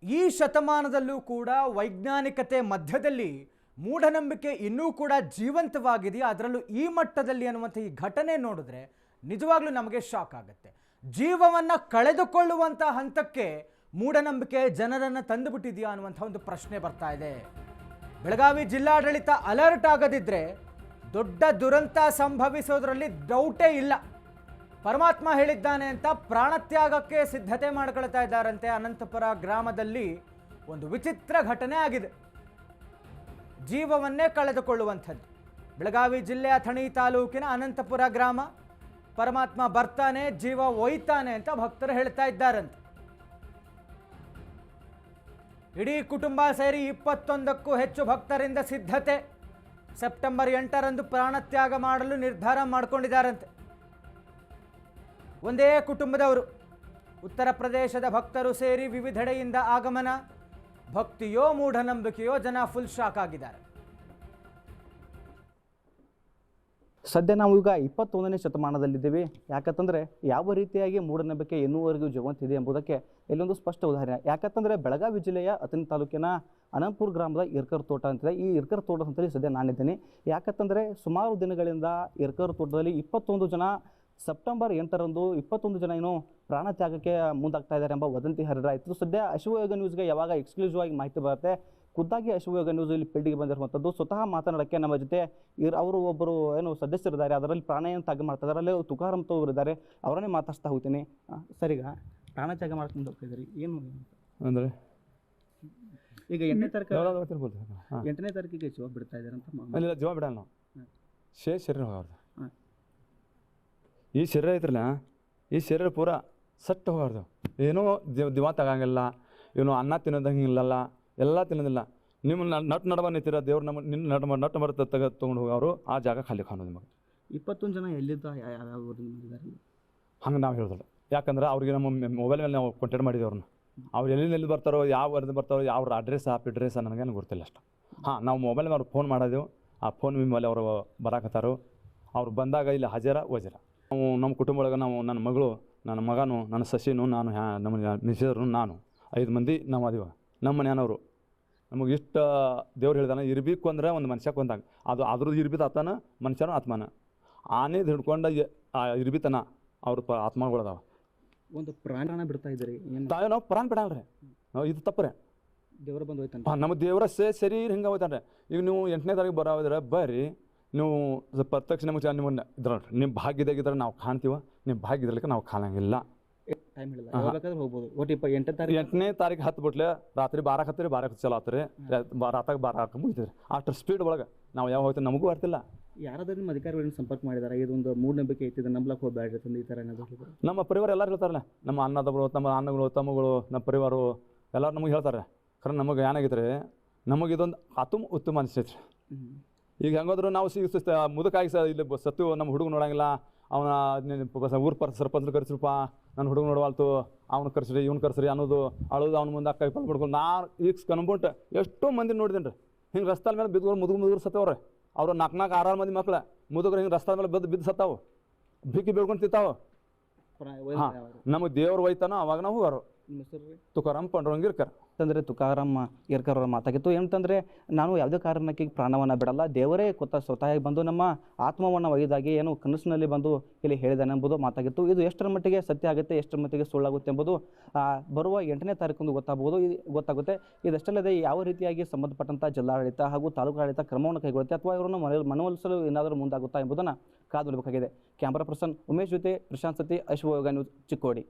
ಈ ಶತಮಾನದಲ್ಲೂ ಕೂಡ ವೈಜ್ಞಾನಿಕತೆ ಮಧ್ಯದಲ್ಲಿ ಮೂಢನಂಬಿಕೆ ಇನ್ನೂ ಕೂಡ ಜೀವಂತವಾಗಿದೆಯಾ, ಅದರಲ್ಲೂ ಈ ಮಟ್ಟದಲ್ಲಿ ಅನ್ನುವಂಥ ಈ ಘಟನೆ ನೋಡಿದ್ರೆ ನಿಜವಾಗ್ಲೂ ನಮಗೆ ಶಾಕ್ ಆಗುತ್ತೆ. ಜೀವವನ್ನು ಕಳೆದುಕೊಳ್ಳುವಂಥ ಹಂತಕ್ಕೆ ಮೂಢನಂಬಿಕೆ ಜನರನ್ನು ತಂದುಬಿಟ್ಟಿದೆಯಾ ಅನ್ನುವಂಥ ಒಂದು ಪ್ರಶ್ನೆ ಬರ್ತಾ ಇದೆ. ಬೆಳಗಾವಿ ಜಿಲ್ಲಾಡಳಿತ ಅಲರ್ಟ್ ಆಗದಿದ್ದರೆ ದೊಡ್ಡ ದುರಂತ ಸಂಭವಿಸೋದ್ರಲ್ಲಿ ಡೌಟೇ ಇಲ್ಲ. ಪರಮಾತ್ಮ ಹೇಳಿದ್ದಾನೆ ಅಂತ ಪ್ರಾಣತ್ಯಾಗಕ್ಕೆ ಸಿದ್ಧತೆ ಮಾಡ್ಕೊಳ್ತಾ ಇದ್ದಾರಂತೆ. ಅನಂತಪುರ ಗ್ರಾಮದಲ್ಲಿ ಒಂದು ವಿಚಿತ್ರ ಘಟನೆ ಆಗಿದೆ. ಜೀವವನ್ನೇ ಕಳೆದುಕೊಳ್ಳುವಂಥದ್ದು. ಬೆಳಗಾವಿ ಜಿಲ್ಲೆಯ ಥಣಿ ತಾಲೂಕಿನ ಅನಂತಪುರ ಗ್ರಾಮ. ಪರಮಾತ್ಮ ಬರ್ತಾನೆ, ಜೀವ ಒಯ್ತಾನೆ ಅಂತ ಭಕ್ತರು ಹೇಳ್ತಾ ಇದ್ದಾರಂತೆ. ಇಡೀ ಕುಟುಂಬ ಸೇರಿ 21ಕ್ಕೂ ಹೆಚ್ಚು ಭಕ್ತರಿಂದ ಸಿದ್ಧತೆ. ಸೆಪ್ಟೆಂಬರ್ 8ರಂದು ಪ್ರಾಣತ್ಯಾಗ ಮಾಡಲು ನಿರ್ಧಾರ ಮಾಡಿಕೊಂಡಿದ್ದಾರಂತೆ. ಒಂದೇ ಕುಟುಂಬದವರು, ಉತ್ತರ ಪ್ರದೇಶದ ಭಕ್ತರು ಸೇರಿ ವಿವಿಧೆಡೆಯಿಂದ ಆಗಮನ. ಭಕ್ತಿಯೋ ಮೂಢನಂಬಿಕೆಯೋ, ಜನ ಫುಲ್ ಶಾಕ್ ಆಗಿದ್ದಾರೆ. ಸದ್ಯ ನಾವು ಈಗ 21ನೇ ಶತಮಾನದಲ್ಲಿದ್ದೇವೆ. ಯಾಕಂತಂದರೆ ಯಾವ ರೀತಿಯಾಗಿ ಮೂಢನಂಬಿಕೆ ಇನ್ನೂವರೆಗೂ ಜೀವಂತಿದೆ ಎಂಬುದಕ್ಕೆ ಇಲ್ಲೊಂದು ಸ್ಪಷ್ಟ ಉದಾಹರಣೆ. ಯಾಕಂತಂದರೆ ಬೆಳಗಾವಿ ಜಿಲ್ಲೆಯ ಅಥಣಿ ತಾಲೂಕಿನ ಅನಂತಪುರ ಗ್ರಾಮದ ಇರ್ಕರ್ ತೋಟ ಅಂತಿದೆ. ಈ ಇರ್ಕರ್ ತೋಟ ಅಂತೇಳಿ ಸದ್ಯ ನಾನಿದ್ದೀನಿ. ಯಾಕಂತಂದರೆ ಸುಮಾರು ದಿನಗಳಿಂದ ಇರ್ಕರ್ ತೋಟದಲ್ಲಿ 21 ಜನ ಸೆಪ್ಟೆಂಬರ್ 8ರಂದು 21 ಜನ ಏನು ಪ್ರಾಣತ್ಯಾಗಕ್ಕೆ ಮುಂದಾಗ್ತಾ ಇದ್ದಾರೆ ಎಂಬ ವದಂತಿ ಹರಿದಾಯಿತು. ಸದ್ಯ ಅಶ್ವಯೋಗ ನ್ಯೂಸ್ಗೆ ಯಾವಾಗ ಎಕ್ಸ್ಕ್ಲೂಸಿವ್ ಆಗಿ ಮಾಹಿತಿ ಬರುತ್ತೆ, ಖುದ್ದಾಗಿ ಅಶ್ವಯೋಗ ನ್ಯೂಸ್ ಇಲ್ಲಿ ಫೀಲ್ಡಿಗೆ ಬಂದಿರುವಂಥದ್ದು. ಸ್ವತಃ ಮಾತನಾಡೋಕ್ಕೆ ನಮ್ಮ ಜೊತೆ ಅವರು ಒಬ್ಬರು ಏನು ಸದಸ್ಯರಿದ್ದಾರೆ, ಅದರಲ್ಲಿ ಪ್ರಾಣಾಯಾಮ ತ್ಯಾಗ ಮಾಡ್ತಾ ಇದ್ದಾರೆ. ಅಲ್ಲಿ ತುಕಾರಾಮ್ ತೋರಿದ್ದಾರೆ, ಅವರನ್ನೇ ಮಾತಾಡ್ತಾ ಹೋಗ್ತೀನಿ. ಸರ್, ಈಗ ಪ್ರಾಣತ್ಯಾಗ ಮಾಡ್ಕೊಂಡು ಹೋಗ್ತಿದ್ದೀರಿ, ಏನು ಅಂದರೆ ಈಗ 8ನೇ ತಾರೀಕಿಗೆ ಜೀವ ಬಿಡ್ತಾ ಇದ್ದಾರೆ ಅಂತ? ಜೀವ ಬಿಡಲ್ಲ ನಾವು, ಶರೀರ ಹೋಗ್ಬಾರ್ದು. ಈ ಶರೀರ ಐತ್ರಲ್ಲ, ಈ ಶರೀರ ಪೂರ ಸಟ್ಟು ಹೋಗ್ಬಾರ್ದು. ಏನೋ ದಿವ ತಗಂಗಿಲ್ಲ, ಇವನು ಅನ್ನ ತಿನ್ನೋದಂಗಿಲ್ಲಲ್ಲ, ಎಲ್ಲ ತಿನ್ನೋದಿಲ್ಲ. ನಿಮ್ಮ ನಟ್ ನಡಬ ನಿಂತಿರ ದೇವ್ರು ನಮ್ಮ ನಿನ್ನ ನಟ್ ಮರ ತೊಗೊಂಡು ಹೋಗೋರು ಆ ಜಾಗ ಖಾಲಿ ಕಾಣೋದು. ನಿಮಗೆ 21 ಜನ ಎಲ್ಲಿದ್ದ ಯಾವ ಹಂಗೆ ನಾವು ಹೇಳೋದಿಲ್ಲ. ಯಾಕಂದ್ರೆ ಅವ್ರಿಗೆ ನಮ್ಮ ಮೊಬೈಲ್ ಮೇಲೆ ನಾವು ಕಾಂಟ್ಯಾಕ್ಟ್ ಮಾಡಿದ್ವಿ ಅವ್ರನ್ನ. ಅವ್ರು ಎಲ್ಲಿ ಬರ್ತಾರೋ, ಯಾವ ವರದಿ ಬರ್ತಾರೋ, ಯಾವ ಅಡ್ರೆಸ್ ನನಗೇನು ಗೊತ್ತಿಲ್ಲ ಅಷ್ಟು. ಹಾಂ, ನಾವು ಮೊಬೈಲ್ ಮೇಲೆ ಅವ್ರು ಫೋನ್ ಮಾಡಿದೆವು. ಆ ಫೋನ್ ಮೇಲೆ ಅವರು ಬರಾಕತ್ತಾರು. ಅವ್ರು ಬಂದಾಗ ಇಲ್ಲಿ ಹಾಜರ ವಜರ. ನಾವು ನಮ್ಮ ಕುಟುಂಬ ಒಳಗೆ ನಾವು, ನನ್ನ ಮಗಳು, ನನ್ನ ಮಗನು, ನನ್ನ ಸಸಿನು, ನಾನು, ನಮ್ಮ ಮಿಸರು, ನಾನು 5 ಮಂದಿ ನಾವು ಅದೀವ. ನಮ್ಮ ಮನೆಯವರು ನಮಗೆ ಇಷ್ಟ ದೇವ್ರು ಹೇಳಿದಾನೆ, ಇರ್ಬೇಕು ಅಂದ್ರೆ ಒಂದು ಮನುಷ್ಯಕ್ಕೆ ಒಂದಾಗ ಅದು ಅದ್ರದ್ದು ಇರ್ಬಿತ್ತು ಆತನ, ಮನುಷ್ಯನೂ ಆತ್ಮನ. ಆನೆದು ಹಿಡ್ಕೊಂಡು ಇರ್ಬಿತನ ಅವ್ರ ಆತ್ಮಗಳದಾವ. ಒಂದು ಪ್ರಾಣ ಬಿಡ್ತಾ ಇದ್ದೀರಿ, ನಾವು ಪ್ರಾಣ ಬಿಡಲ್ರಿ, ನಾವು ಇದು ತಪ್ಪರೆ. ದೇವ್ರ ಬಂದು ಹೋಯ್ತಾನೆ, ನಮ್ಮ ದೇವರ ಸರಿ ಹಿಂಗೆ ಹೋಯ್ತಾನೆ. ಈಗ ನೀವು 8ನೇ ತಾರೀಕು ಬರೋದ್ರೆ ಬರ್ರಿ, ನೀವು ಪ್ರತ್ಯಕ್ಷ ನಮಗೆ ನಿಮ್ಮನ್ನ ಇದ್ರ ನಿಮ್ಮ ಭಾಗ್ಯದಾಗಿದ್ರೆ ನಾವು ಕಾಣ್ತೀವ, ನಿಮ್ಮ ಭಾಗ್ಯದಲ್ಲಿಕ್ಕೆ ನಾವು ಕಾಣಂಗಿಲ್ಲ. ಟೈಮ್ ಹೇಳಿಲ್ಲ, ಬೇಕಾದ್ರೆ ಹೋಗ್ಬೋದು. ಒಟ್ಟು 8ನೇ ತಾರೀಕು ಹತ್ತು ಬಿಟ್ಲೆ ರಾತ್ರಿ 12 ಹತ್ತಿರಿ, 12 ಚಲೋ ಆತ್ರಿ, ರಾತ್ರಿ 12 ಮುಗಿತೀರಿ. ಅಷ್ಟು ಸ್ಪೀಡ್ ಒಳಗೆ ನಾವು ಯಾವ ಹೋಗ್ತೀವಿ ನಮಗೂ ಬರ್ತಿಲ್ಲ. ಯಾರಾದ್ರೂ ನಿಮ್ಮ ಅಧಿಕಾರಿಗಳನ್ನ ಸಂಪರ್ಕ ಮಾಡಿದಾರೆ, ಇದೊಂದು ಮೂಢನಂಬಿಕೆ ಐತಿದೆ, ನಂಬ್ಲಕ್ಕೆ ಹೋಗ್ಬೇಡ್ರಿ ತಂದು ಈ ಥರ ಏನಾದರೂ? ನಮ್ಮ ಪರಿವಾರ ಎಲ್ಲರೂ ಹೇಳ್ತಾರಲ್ಲ, ನಮ್ಮ ಅಣ್ಣದವರು, ನಮ್ಮ ಅಣ್ಣಗಳು, ತಮ್ಮಗಳು, ನಮ್ಮ ಪರಿವಾರ ಎಲ್ಲರೂ ನಮಗೆ ಹೇಳ್ತಾರೆ. ಖರೆ ನಮಗೆ ಏನಾಗಿತ್ತು ರೀ, ನಮಗೆ ಇದೊಂದು ಉತ್ತಮ ಅನಿಸ್ತೈತ್ರಿ. ಈಗ ಹೆಂಗೋದ್ರು ನಾವು ಮುದುಕಾಗಿ ಇಲ್ಲಿ ಸತ್ತು ನಮ್ಮ ಹುಡುಗ ನೋಡಂಗಿಲ್ಲ. ಅವನ ಊರು ಸರ್ಪಂಚರು ಕರೆಸ್ರಪ್ಪ, ನನ್ನ ಹುಡುಗ ನೋಡವಾಲ್ತು, ಅವ್ನು ಕರ್ಸ್ರಿ, ಇವ್ನು ಕರ್ಸ್ರಿ ಅನ್ನೋದು, ಅಳೋದು, ಅವ್ನ ಮುಂದೆ ಕೈ ಪಲ್ ಬಿಡ್ಕೊಂಡು ನಾನು ಈಗ ಕನ್ಬಿಟ್ಟು ಎಷ್ಟೋ ಮಂದಿ ನೋಡಿದೇನೆ ರೀ. ಹಿಂಗೆ ರಸ್ತೆ ಮೇಲೆ ಬಿದ್ದು ಮುದುಗರು ಸತ್ತವ್ರೆ. ಅವರು 4-6 ಮಂದಿ ಮಕ್ಳು ಮುದುಗರು ಹಿಂಗೆ ರಸ್ತೆ ಮೇಲೆ ಬಿದ್ದು ಸತ್ತಾವು, ಬಿಕ್ಕಿ ಬೀಳ್ಕೊಂಡು ತಿಂತಾವು. ಹಾಂ, ನಮಗೆ ದೇವ್ರು ಒಯ್ತಾನೋ ಅವಾಗ ನಾವು ಹೋಗಾರು. ತುಕಾರಾಮ್ ಪಾಂಡುರಂಗಿರ್ಕರ್ ಅಂತಂದರೆ ತುಕಾರಾಮ್ ಇರ್ಕರ್ ಅವರ ಮಾತಾಗಿತ್ತು. ಏನಂತಂದರೆ, ನಾನು ಯಾವುದೇ ಕಾರಣಕ್ಕೆ ಪ್ರಾಣವನ್ನು ಬಿಡಲ್ಲ, ದೇವರೇ ಸ್ವತಃ ಬಂದು ನಮ್ಮ ಆತ್ಮವನ್ನು ಒಯ್ದಾಗಿ ಏನು ಕನಸಿನಲ್ಲಿ ಬಂದು ಇಲ್ಲಿ ಹೇಳಿದಾನೆ ಎಂಬುದು ಮಾತಾಗಿತ್ತು. ಇದು ಎಷ್ಟರ ಮಟ್ಟಿಗೆ ಸತ್ಯ ಆಗುತ್ತೆ, ಎಷ್ಟರ ಮಟ್ಟಿಗೆ ಸುಳ್ಳಾಗುತ್ತೆ ಎಂಬುದು ಬರುವ 8ನೇ ತಾರೀಕಂದು ಗೊತ್ತಾಗುತ್ತೆ. ಇದಷ್ಟಲ್ಲದೆ ಯಾವ ರೀತಿಯಾಗಿ ಸಂಬಂಧಪಟ್ಟಂಥ ಜಿಲ್ಲಾಡಳಿತ ಹಾಗೂ ತಾಲೂಕು ಆಡಳಿತ ಕ್ರಮವನ್ನು ಕೈಗೊಳ್ಳುತ್ತೆ, ಅಥವಾ ಇವರನ್ನು ಮನವೊಲಿಸಲು ಏನಾದರೂ ಮುಂದಾಗುತ್ತಾ ಎಂಬುದನ್ನು ಕಾದು ನೋಡಬೇಕಾಗಿದೆ. ಕ್ಯಾಮ್ರಾ ಪರ್ಸನ್ ಉಮೇಶ್ ಜೊತೆ ಪ್ರಶಾಂತ್ ಸತಿ, ಅಶ್ವಯೋಗ ನ್ಯೂಸ್, ಚಿಕ್ಕೋಡಿ.